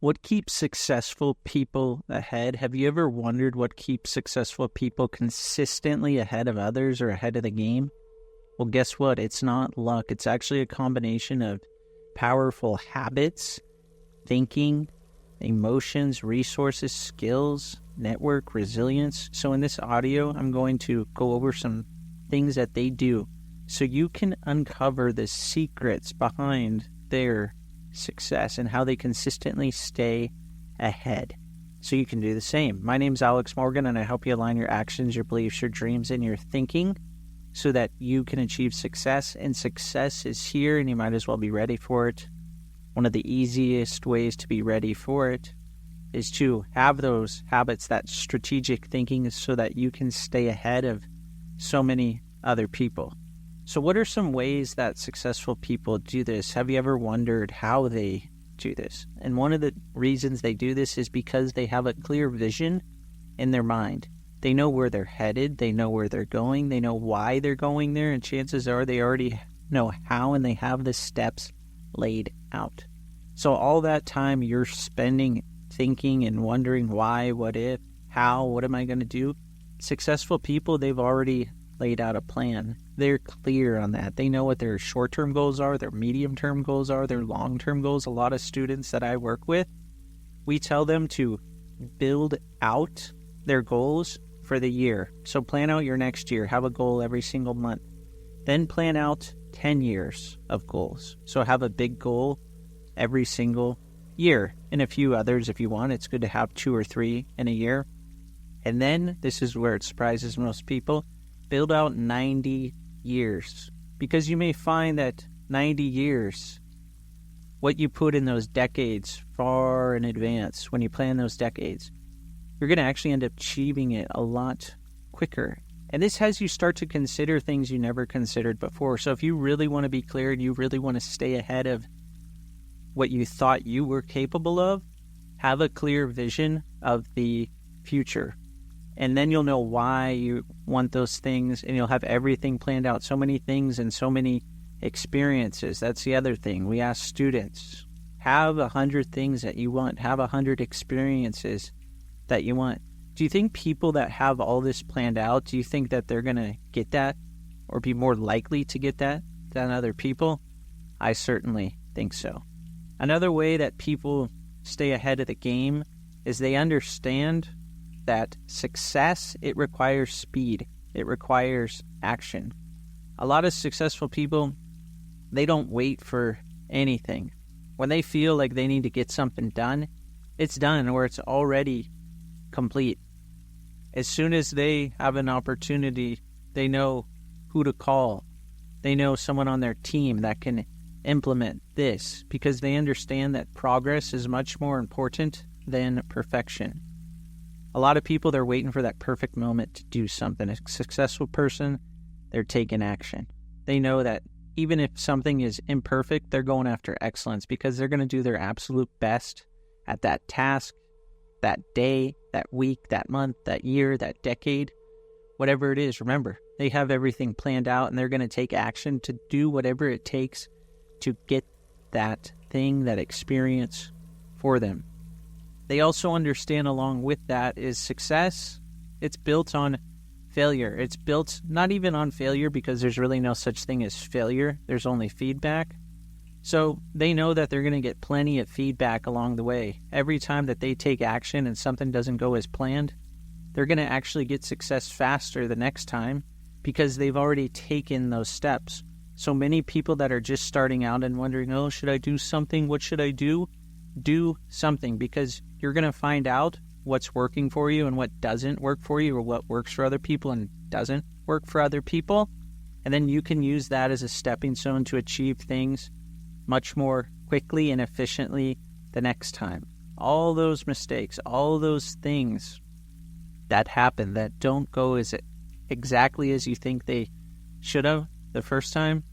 What keeps successful people ahead? Have you ever wondered what keeps successful people consistently ahead of others or ahead of the game? Well, guess what? It's not luck. It's actually a combination of powerful habits, thinking, emotions, resources, skills, network, resilience. So in this audio, I'm going to go over some things that they do so you can uncover the secrets behind their success and how they consistently stay ahead so you can do the same. My name's Alex Morgan, and I help you align your actions, your beliefs, your dreams, and your thinking so that you can achieve success. And success is here, and you might as well be ready for it. One of the easiest ways to be ready for it is to have those habits, that strategic thinking, so that you can stay ahead of so many other people. So what are some ways that successful people do this? Have you ever wondered how they do this? And one of the reasons they do this is because they have a clear vision in their mind. They know where they're headed. They know where they're going. They know why they're going there. And chances are they already know how, and they have the steps laid out. So all that time you're spending thinking and wondering why, what if, how, what am I going to do? Successful people, they've already laid out a plan. They're clear on that. They know what their short-term goals are, their medium-term goals are, their long-term goals. A lot of students that I work with, we tell them to build out their goals for the year. So plan out your next year. Have a goal every single month. Then plan out 10 years of goals. So have a big goal every single year, and a few others if you want. It's good to have 2 or 3 in a year. And then, this is where it surprises most people, build out 90 years. Because you may find that 90 years, what you put in those decades far in advance, when you plan those decades, you're going to actually end up achieving it a lot quicker. And this has you start to consider things you never considered before. So if you really want to be clear and you really want to stay ahead of what you thought you were capable of, have a clear vision of the future. And then you'll know why you want those things, and you'll have everything planned out. So many things and so many experiences. That's the other thing. We ask students, have 100 things that you want. Have 100 experiences that you want. Do you think people that have all this planned out, do you think that they're going to get that or be more likely to get that than other people? I certainly think so. Another way that people stay ahead of the game is they understand that success, it requires speed. It requires action. A lot of successful people, they don't wait for anything. When they feel like they need to get something done, it's done, or it's already complete. As soon as they have an opportunity, they know who to call. They know someone on their team that can implement this, because they understand that progress is much more important than perfection. A lot of people, they're waiting for that perfect moment to do something. A successful person, they're taking action. They know that even if something is imperfect, they're going after excellence, because they're going to do their absolute best at that task, that day, that week, that month, that year, that decade, whatever it is. Remember, they have everything planned out, and they're going to take action to do whatever it takes to get that thing, that experience for them. They also understand along with that is success, it's built on failure. It's built not even on failure, because there's really no such thing as failure. There's only feedback. So they know that they're going to get plenty of feedback along the way. Every time that they take action and something doesn't go as planned, they're going to actually get success faster the next time, because they've already taken those steps. So many people that are just starting out and wondering, oh, should I do something? What should I do? Do something, because you're going to find out what's working for you and what doesn't work for you, or what works for other people and doesn't work for other people. And then you can use that as a stepping stone to achieve things much more quickly and efficiently the next time. All those mistakes, all those things that happen that don't go as exactly as you think they should have the first time,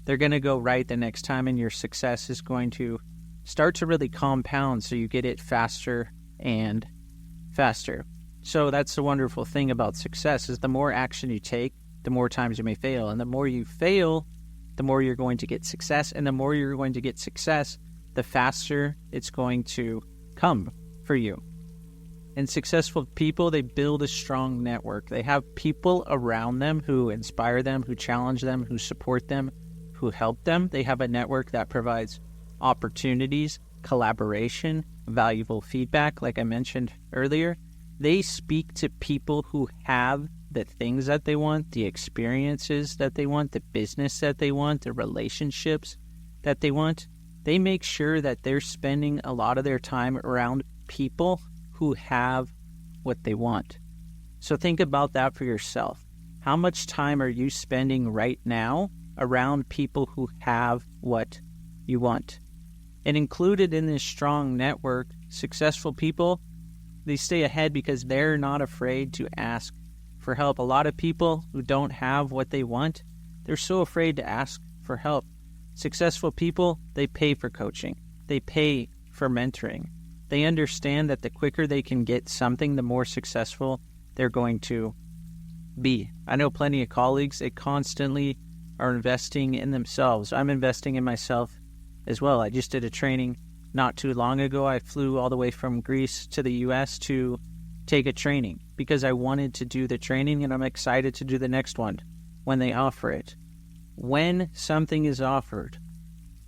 they're going to go right the next time, and your success is going to start to really compound, so you get it faster and faster. So that's the wonderful thing about success, is the more action you take, the more times you may fail. And the more you fail, the more you're going to get success. And the more you're going to get success, the faster it's going to come for you. And successful people, they build a strong network. They have people around them who inspire them, who challenge them, who support them, who help them. They have a network that provides opportunities, collaboration, valuable feedback, like I mentioned earlier. They speak to people who have the things that they want, the experiences that they want, the business that they want, the relationships that they want. They make sure that they're spending a lot of their time around people who have what they want. So think about that for yourself. How much time are you spending right now around people who have what you want? And included in this strong network, successful people, they stay ahead because they're not afraid to ask for help. A lot of people who don't have what they want, they're so afraid to ask for help. Successful people, they pay for coaching. They pay for mentoring. They understand that the quicker they can get something, the more successful they're going to be. I know plenty of colleagues, they constantly are investing in themselves. I'm investing in myself as well. I just did a training not too long ago. I flew all the way from Greece to the US to take a training because I wanted to do the training, and I'm excited to do the next one when they offer it. When something is offered,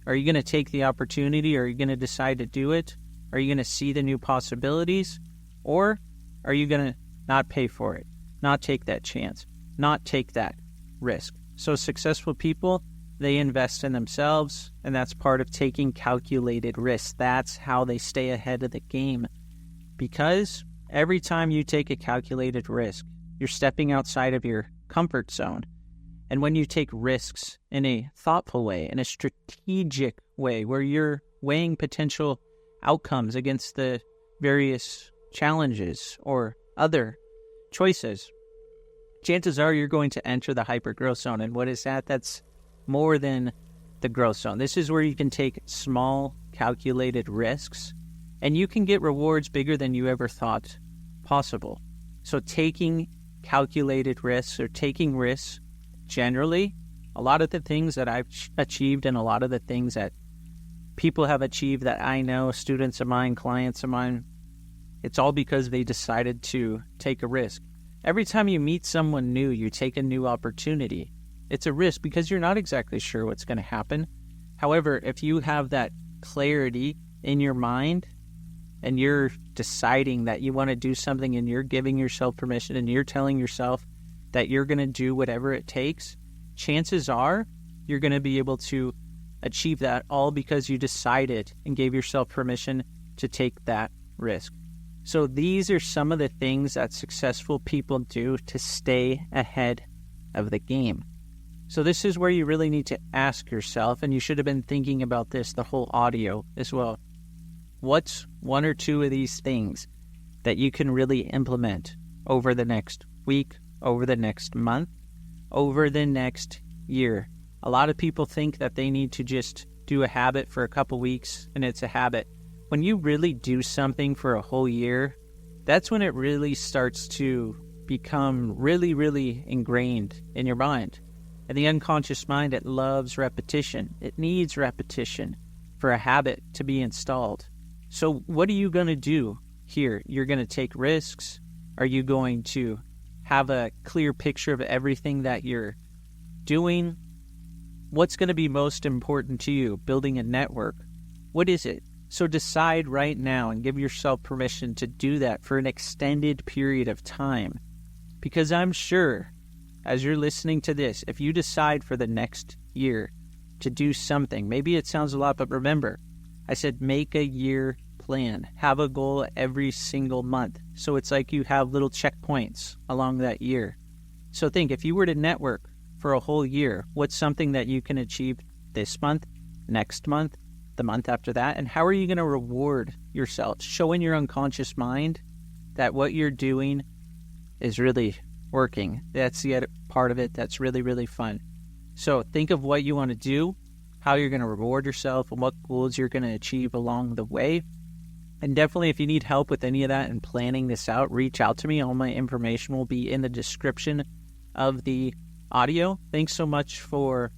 are you going to take the opportunity? Or are you going to decide to do it? Are you going to see the new possibilities? Or are you going to not pay for it, not take that chance, not take that risk? So successful people, they invest in themselves, and that's part of taking calculated risks. That's how they stay ahead of the game. Because every time you take a calculated risk, you're stepping outside of your comfort zone. And when you take risks in a thoughtful way, in a strategic way, where you're weighing potential outcomes against the various challenges or other choices, chances are you're going to enter the hyper growth zone. And what is that? That's more than the growth zone. This is where you can take small, calculated risks, and you can get rewards bigger than you ever thought possible. So taking calculated risks, or taking risks generally, a lot of the things that I've achieved and a lot of the things that people have achieved that I know, students of mine, clients of mine, it's all because they decided to take a risk. Every time you meet someone new, you take a new opportunity. It's a risk because you're not exactly sure what's going to happen. However, if you have that clarity in your mind and you're deciding that you want to do something and you're giving yourself permission and you're telling yourself that you're going to do whatever it takes, chances are you're going to be able to achieve that, all because you decided and gave yourself permission to take that risk. So these are some of the things that successful people do to stay ahead of the game. So this is where you really need to ask yourself, and you should have been thinking about this the whole audio as well. What's one or two of these things that you can really implement over the next week, over the next month, over the next year? A lot of people think that they need to just do a habit for a couple weeks and it's a habit. When you really do something for a whole year, that's when it really starts to become really, really ingrained in your mind. And the unconscious mind, it loves repetition. It needs repetition for a habit to be installed. So what are you going to do here? You're going to take risks? Are you going to have a clear picture of everything that you're doing? What's going to be most important to you? Building a network. What is it? So decide right now and give yourself permission to do that for an extended period of time. Because I'm sure, as you're listening to this, if you decide for the next year to do something, maybe it sounds a lot, but remember, I said make a year plan. Have a goal every single month. So it's like you have little checkpoints along that year. So think, if you were to network for a whole year, what's something that you can achieve this month, next month, the month after that? And how are you going to reward yourself? Showing your unconscious mind that what you're doing is really working. That's the part of it that's really, really fun. So think of what you want to do, how you're going to reward yourself, and what goals you're going to achieve along the way. And definitely, if you need help with any of that and planning this out, reach out to me. All my information will be in the description of the audio. Thanks so much for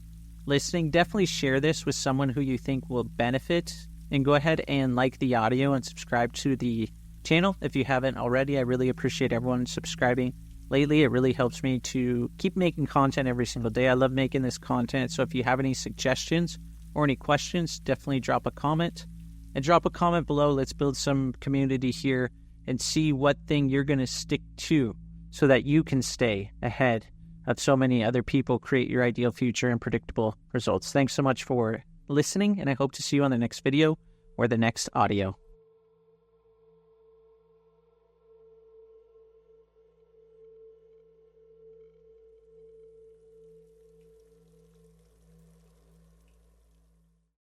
listening. Definitely share this with someone who you think will benefit And go ahead and like the audio and subscribe to the channel if you haven't already. I really appreciate everyone subscribing lately. It really helps me to keep making content every single day. I love making this content. So if you have any suggestions or any questions, definitely drop a comment. And drop a comment below. Let's build some community here and see what thing you're going to stick to so that you can stay ahead of so many other people, create your ideal future and predictable results. Thanks so much for listening, and I hope to see you on the next video or the next audio.